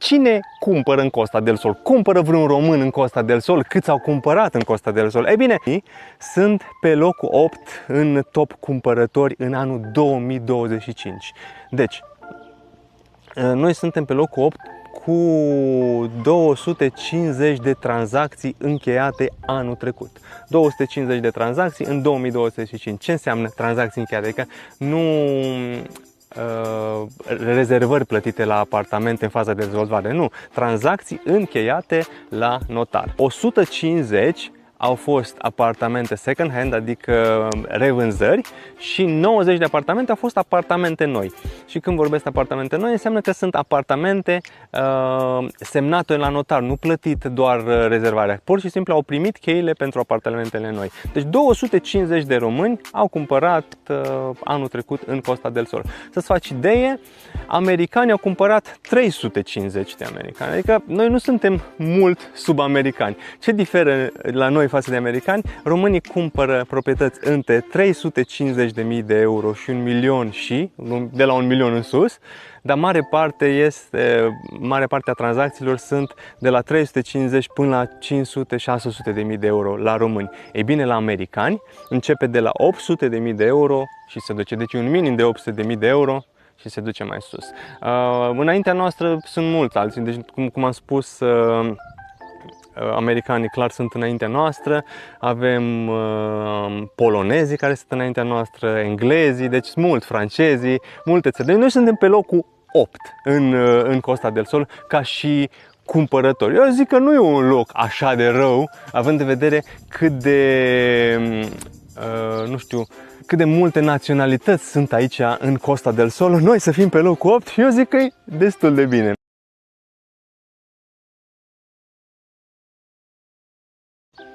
Cine cumpără în Costa del Sol? Cumpără vreun român în Costa del Sol? Câți au cumpărat în Costa del Sol? Ei bine, sunt pe locul 8 în top cumpărători în anul 2025. Deci, noi suntem pe locul 8 cu 250 de tranzacții încheiate anul trecut. 250 de tranzacții în 2025. Ce înseamnă tranzacții încheiate? Adică nu rezervări plătite la apartamente în faza de dezvoltare, nu. Tranzacții încheiate la notar. 150 au fost apartamente second hand, adică revânzări, și 90 de apartamente au fost apartamente noi. Și când vorbesc apartamente noi, înseamnă că sunt apartamente semnate la notar, nu plătit doar rezervarea. Pur și simplu au primit cheile pentru apartamentele noi. Deci 250 de români au cumpărat anul trecut în Costa del Sol. Să-ți faci idee, americanii au cumpărat 350 de americani. Adică noi nu suntem mult sub americani. Ce diferă la noi față de americani? Românii cumpără proprietăți între 350.000 de euro și 1 milion și, de la 1 milion în sus, dar mare parte a tranzacțiilor sunt de la 350 până la 500-600.000 de euro la români. Ei bine, la americani începe de la 800.000 de euro și se duce. Deci un minim de 800.000 de euro și se duce mai sus. Înaintea noastră sunt mulți alții, deci cum am spus, americanii clar sunt înaintea noastră, avem polonezii care sunt înaintea noastră, englezii, deci mult, francezii, multe țări. Deci noi suntem pe locul 8 în Costa del Sol ca și cumpărători. Eu zic că nu e un loc așa de rău, având în vedere cât de, cât de multe naționalități sunt aici în Costa del Sol. Noi să fim pe locul 8, eu zic că e destul de bine.